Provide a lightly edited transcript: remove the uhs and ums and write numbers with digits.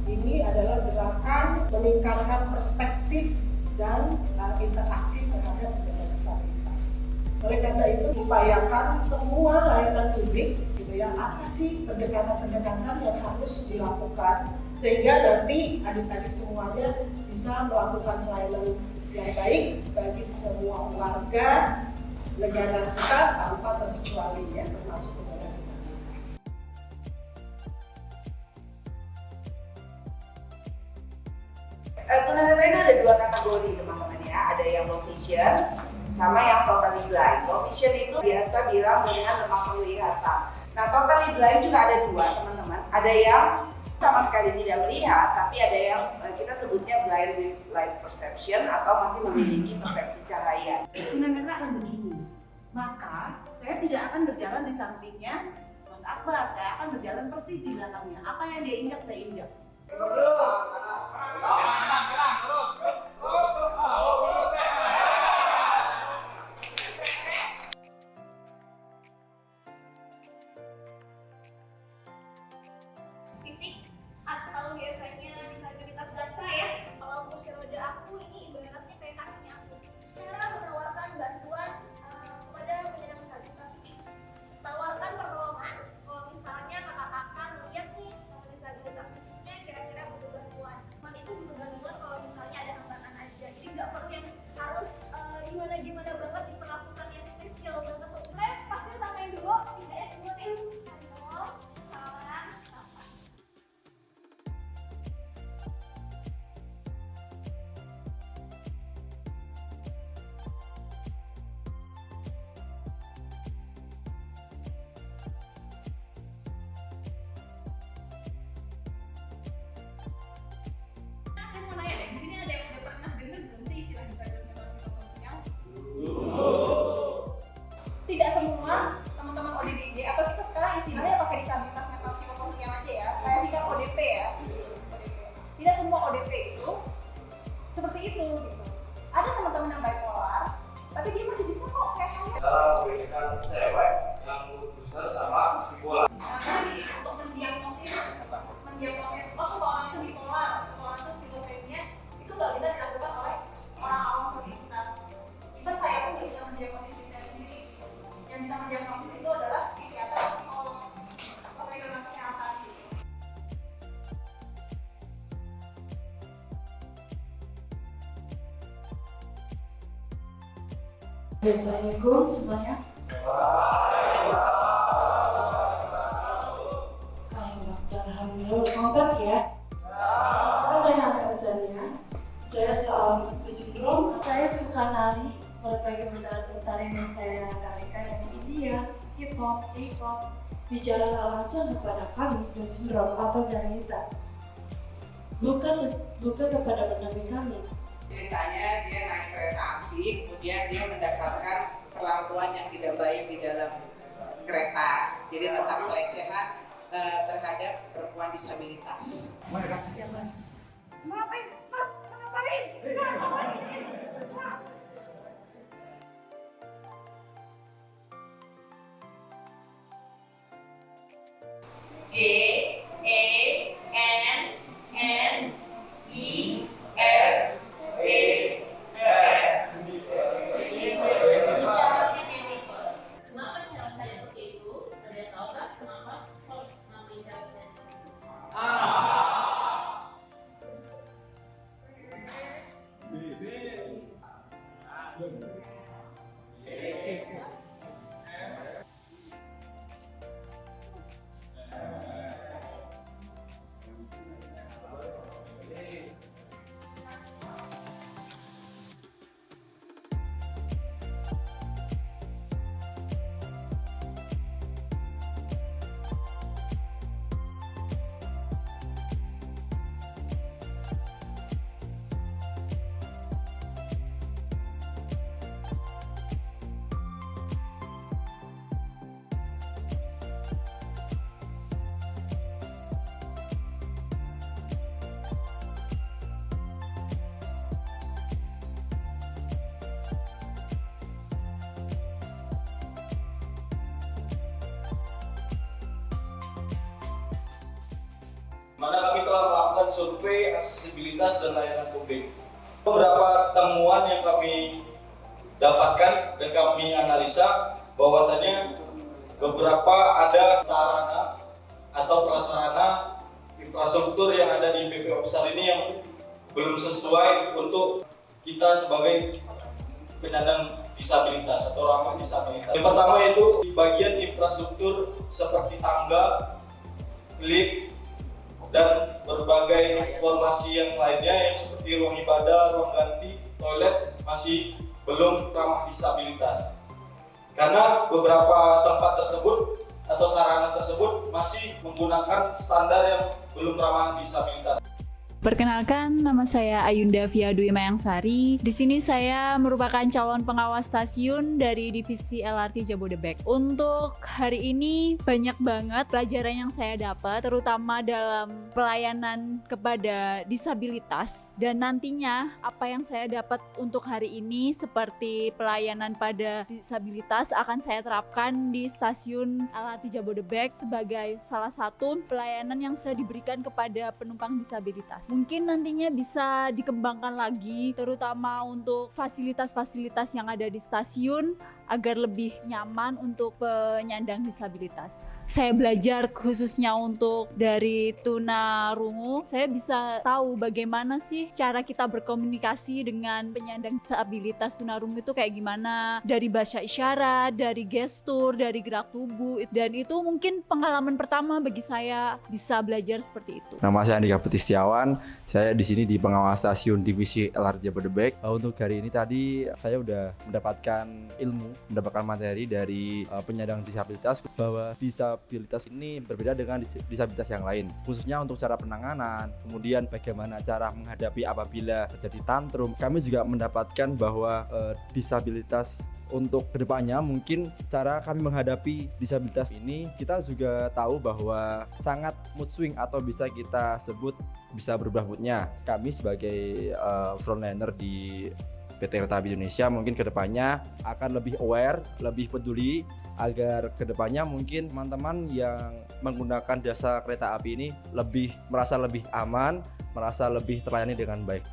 Ini adalah gerakan meningkatkan perspektif dan interaksi terhadap penyandang disabilitas. Oleh karena itu upayakan semua layanan publik, gitu ya, apa sih pendekatan-pendekatan yang harus dilakukan sehingga nanti adik-adik semuanya bisa melakukan pelayanan yang baik bagi semua warga negara kita tanpa terkecuali, ya, termasuk penyandang disabilitas. Tunanetra itu ada dua kategori teman-teman ya, ada yang low vision sama yang totally blind. Low vision itu biasa bilang dengan lemah penglihatan. Nah, totally blind juga ada dua teman-teman, ada yang sama sekali tidak melihat, tapi ada yang kita sebutnya blind with light perception atau masih memiliki persepsi cahaya. Tunanetra akan begini, maka saya tidak akan berjalan di sampingnya Mas Akbar, saya akan berjalan persis di belakangnya. Apa yang dia injak, saya injak. Fisik atau biasanya disabilitas berat saya, kalau kursi roda aku ini ibaratnya kayak kakinya aku. Cara menawarkan bantuan kepada penyandang disabilitas fisik, tawarkan pertolongan. Kalau misalnya kakak-kakak melihat nih disabilitas fisiknya kira-kira butuh bantuan, teman itu butuh bantuan kalau misalnya ada hambatan aja, jadi nggak perlu yang harus gimana banget diperlakukan yang spesial banget tuh. Saya pasti tanyain dulu, ITS buatin salam, salam. Saya mau nanya deh, di sini ada yang udah pernah dengar belum sih istilah disabilitas psikososial? Tidak semua teman-teman ODPJ atau kita sekarang istilahnya pakai disabilitas mental psikososial aja ya. Saya singkat ODP ya. ODP. Tidak semua ODP itu seperti itu gitu. Ada teman-teman yang bipolar, tapi dia masih bisa kok kayak saya. Berikan cewek yang booster sama bipolar. Karena untuk mendiagnosis oh seseorang itu bipolar, seseorang itu skizofrenia, itu nggak bisa dilakukan oleh orang awam seperti kita. Kita saya pun nggak bisa mendiagnosis diri saya sendiri. Yang bisa mendiagnosis itu adalah psikiater atau psikolog, profesional kesehatan. Assalamualaikum semuanya. Alhamdulillah kontak ya. Karena saya anak kerjanya, saya seorang sindrom. Saya suka nari, berbagai tarian yang saya tarikan dari India, hip hop, bicara langsung kepada kami, sindrom atau wanita. Bukan kepada pendamping kami. Ceritanya dia naik kereta api, kemudian dia mendapatkan perlakuan yang tidak baik di dalam kereta. Jadi tentang pelecehan terhadap perempuan disabilitas. Ngapain? Mas, ngapain? J E N N E R A. Isyaratnya ini. Kenapa isyarat saya seperti itu? Ada yang tahu nggak kenapa? Kenapa isyarat saya seperti itu? Mana kami telah melakukan melakukan survei aksesibilitas dan layanan publik. Beberapa temuan yang kami dapatkan dan kami analisa bahwasanya beberapa ada sarana atau prasarana infrastruktur yang ada di BPO Besar ini yang belum sesuai untuk kita sebagai penyandang disabilitas atau ramah disabilitas. Yang pertama yaitu di bagian infrastruktur seperti tangga, lift, dan berbagai formasi yang lainnya yang seperti ruang ibadah, ruang ganti, toilet masih belum ramah disabilitas. Karena beberapa tempat tersebut atau sarana tersebut masih menggunakan standar yang belum ramah disabilitas. Perkenalkan, nama saya Ayunda Fia Dwi Mayangsari. Di sini saya merupakan calon pengawas stasiun dari divisi LRT Jabodebek. Untuk hari ini banyak banget pelajaran yang saya dapat, terutama dalam pelayanan kepada disabilitas. Dan nantinya apa yang saya dapat untuk hari ini seperti pelayanan pada disabilitas akan saya terapkan di stasiun LRT Jabodebek sebagai salah satu pelayanan yang saya diberikan kepada penumpang disabilitas. Mungkin nantinya bisa dikembangkan lagi, terutama untuk fasilitas-fasilitas yang ada di stasiun agar lebih nyaman untuk penyandang disabilitas. Saya belajar khususnya untuk dari tunarungu, saya bisa tahu bagaimana sih cara kita berkomunikasi dengan penyandang disabilitas tunarungu itu kayak gimana, dari bahasa isyarat, dari gestur, dari gerak tubuh, dan itu mungkin pengalaman pertama bagi saya bisa belajar seperti itu. Nama saya Andika Putri Setiawan, saya di sini di pengawas stasiun divisi LRT Jabodebek. Untuk hari ini tadi saya udah mendapatkan ilmu, mendapatkan materi dari penyandang disabilitas bahwa disabilitas ini berbeda dengan disabilitas yang lain, khususnya untuk cara penanganan, kemudian bagaimana cara menghadapi apabila terjadi tantrum. Kami juga mendapatkan bahwa disabilitas untuk kedepannya mungkin cara kami menghadapi disabilitas ini, kita juga tahu bahwa sangat mood swing atau bisa kita sebut bisa berubah moodnya. Kami sebagai frontliner di PT Kereta Api Indonesia mungkin kedepannya akan lebih aware, lebih peduli agar kedepannya mungkin teman-teman yang menggunakan jasa kereta api ini merasa lebih aman, merasa lebih terlayani dengan baik.